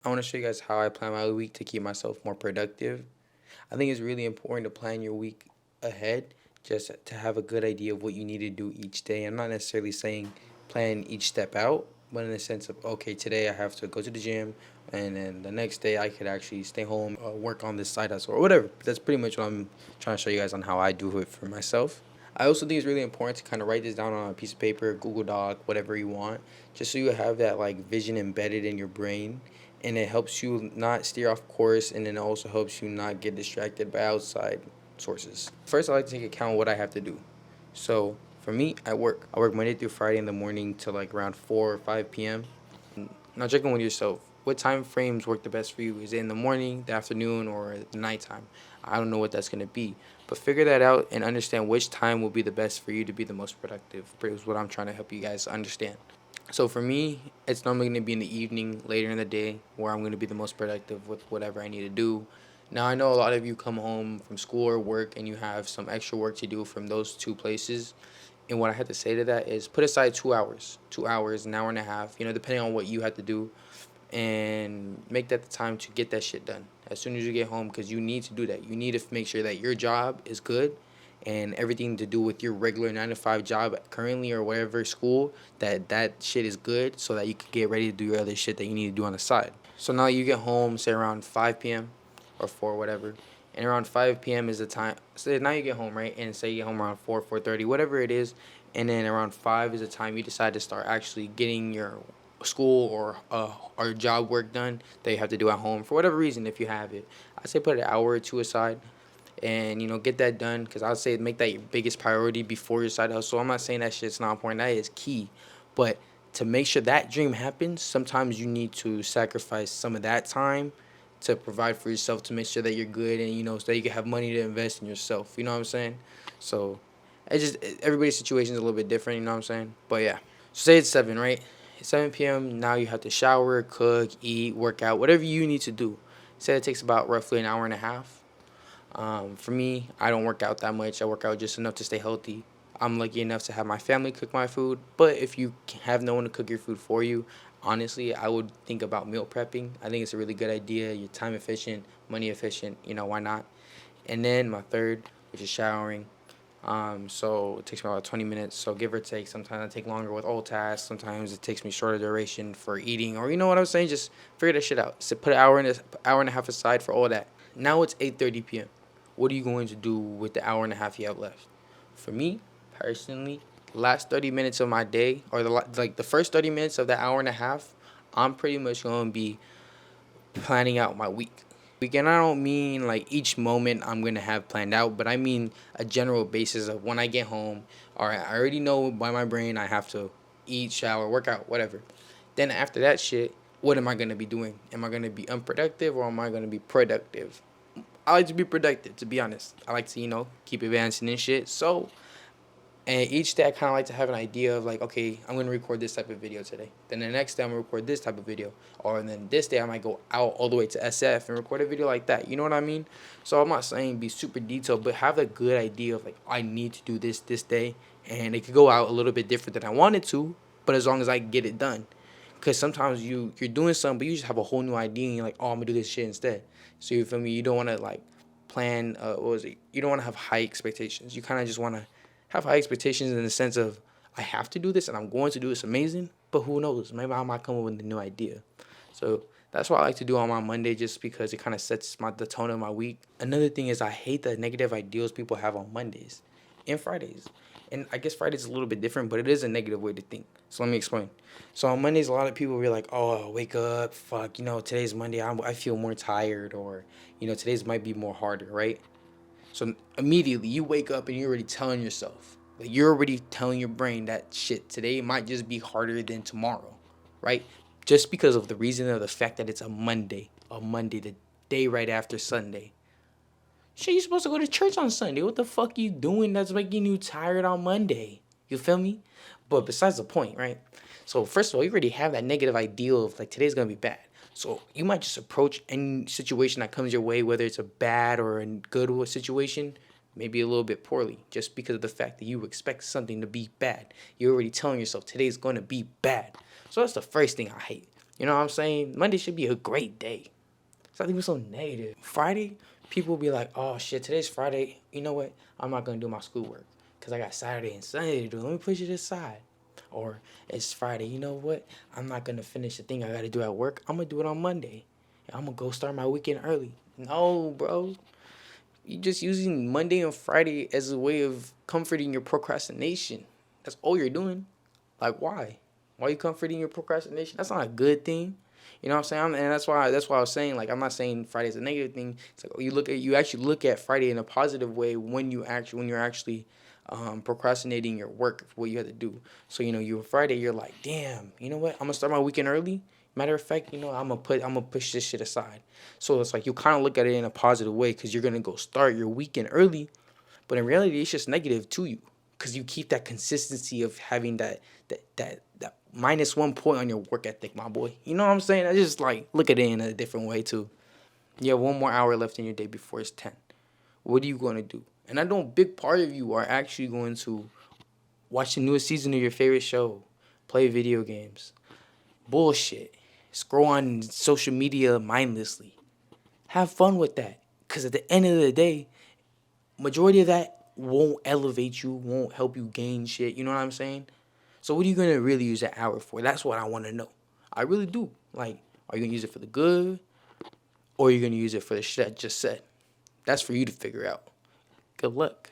I want to show you guys how I plan my week to keep myself more productive. I think it's really important to plan your week ahead just to have a good idea of what you need to do each day. I'm not necessarily saying plan each step out, but in the sense of, okay, today I have to go to the gym, and then the next day I could actually stay home, work on this side hustle or whatever. That's pretty much what I'm trying to show you guys on how I do it for myself. I also think it's really important to kind of write this down on a piece of paper, Google Doc, whatever you want, just so you have that like vision embedded in your brain, and it helps you not steer off course, and then it also helps you not get distracted by outside sources. First, I like to take account of what I have to do. So for me, I work Monday through Friday in the morning till like around 4 or 5 p.m. Now check in with yourself. What time frames work the best for you? Is it in the morning, the afternoon, or the nighttime? I don't know what that's gonna be, but figure that out and understand which time will be the best for you to be the most productive. Is what I'm trying to help you guys understand. So for me, it's normally going to be in the evening, later in the day, where I'm going to be the most productive with whatever I need to do. Now I know a lot of you come home from school or work and you have some extra work to do from those two places. And what I have to say to that is put aside 2 hours, 2 hours, an hour and a half, depending on what you have to do, and make that the time to get that shit done as soon as you get home, because you need to do that. You need to make sure that your job is good, and everything to do with your regular 9 to 5 job currently or whatever school, that shit is good, so that you can get ready to do your other shit that you need to do on the side. So now you get home, say around 5 p.m. or 4, whatever, and around 5 p.m. is the time. So now you get home, right? And say you get home around 4, 4:30, whatever it is, and then around 5 is the time you decide to start actually getting your school or job work done that you have to do at home for whatever reason. If you have it, I say put an hour or two aside, and get that done, because I'll say make that your biggest priority before your side hustle. I'm not saying that shit's not important, that is key, but to make sure that dream happens, sometimes you need to sacrifice some of that time to provide for yourself, to make sure that you're good, and so that you can have money to invest in yourself. You know what I'm saying? So it's just everybody's situation is a little bit different. You know what I'm saying? But yeah, so say it's 7, right? 7 p.m. Now you have to shower, cook, eat, work out, whatever you need to do. Say it takes about roughly an hour and a half. For me, I don't work out that much. I work out just enough to stay healthy. I'm lucky enough to have my family cook my food, but if you have no one to cook your food for you, honestly, I would think about meal prepping. I think it's a really good idea. You're time efficient, money efficient. Why not? And then my third, which is showering. So it takes me about 20 minutes. So give or take, sometimes I take longer with all tasks. Sometimes it takes me shorter duration for eating, or you know what I'm saying. Just figure that shit out. So put an hour and a half aside for all that. Now it's 8:30 p.m. What are you going to do with the hour and a half you have left? For me, personally, last 30 minutes of my day, or the first 30 minutes of that hour and a half, I'm pretty much going to be planning out my week. And I don't mean like each moment I'm gonna have planned out, but I mean a general basis of when I get home. All right, I already know by my brain I have to eat, shower, work out, whatever. Then after that shit, what am I gonna be doing? Am I gonna be unproductive, or am I gonna be productive? I like to be productive, to be honest. I like to, keep advancing and shit. So, and each day I kind of like to have an idea of like, okay, I'm gonna record this type of video today. Then the next day I'm gonna record this type of video, or then this day I might go out all the way to SF and record a video like that. You know what I mean? So I'm not saying be super detailed, but have a good idea of like, I need to do this day, and it could go out a little bit different than I wanted to, but as long as I get it done. Cause sometimes you're doing something, but you just have a whole new idea, and you're like, oh, I'm gonna do this shit instead. So you feel me? You don't want to like plan. What was it? You don't want to have high expectations. You kind of just want to have high expectations in the sense of I have to do this and I'm going to do this amazing. But who knows? Maybe I might come up with a new idea. So that's what I like to do on my Monday, just because it kind of sets the tone of my week. Another thing is I hate the negative ideals people have on Mondays and Fridays. And I guess Friday's a little bit different, but it is a negative way to think. So let me explain. So on Mondays, a lot of people will be like, oh, wake up, fuck, today's Monday, I feel more tired, or, today's might be more harder, right? So immediately you wake up and you're already telling yourself, like you're already telling your brain that shit, today might just be harder than tomorrow, right? Just because of the reason of the fact that it's a Monday, the day right after Sunday. Shit, you supposed to go to church on Sunday. What the fuck you doing that's making you tired on Monday? You feel me? But besides the point, right? So first of all, you already have that negative ideal of like today's gonna be bad. So you might just approach any situation that comes your way, whether it's a bad or a good situation, maybe a little bit poorly, just because of the fact that you expect something to be bad. You're already telling yourself today's gonna be bad. So that's the first thing I hate. You know what I'm saying? Monday should be a great day. Stop being so negative. Friday, people will be like, oh shit, today's Friday. You know what? I'm not gonna do my schoolwork because I got Saturday and Sunday to do. Let me push it aside. Or it's Friday. You know what? I'm not gonna finish the thing I gotta do at work. I'm gonna do it on Monday. I'm gonna go start my weekend early. No, bro. You're just using Monday and Friday as a way of comforting your procrastination. That's all you're doing. Like, why? Why are you comforting your procrastination? That's not a good thing. You know what I'm saying? And that's why I was saying, like, I'm not saying Friday's a negative thing. It's like you actually look at Friday in a positive way when you're actually procrastinating your work for what you had to do. So you Friday, you're like, damn, you know what? I'm gonna start my weekend early. Matter of fact, I'm gonna push this shit aside. So it's like you kind of look at it in a positive way because you're gonna go start your weekend early, but in reality, it's just negative to you because you keep that consistency of having that -1 point on your work ethic, my boy. You know what I'm saying? I just like look at it in a different way too. You have 1 more hour left in your day before it's 10. What are you going to do? And I know a big part of you are actually going to watch the newest season of your favorite show, play video games, bullshit, scroll on social media mindlessly. Have fun with that. Because at the end of the day, majority of that won't elevate you, won't help you gain shit. You know what I'm saying? So what are you going to really use that hour for? That's what I want to know. I really do. Like, are you going to use it for the good? Or are you going to use it for the shit I just said? That's for you to figure out. Good luck.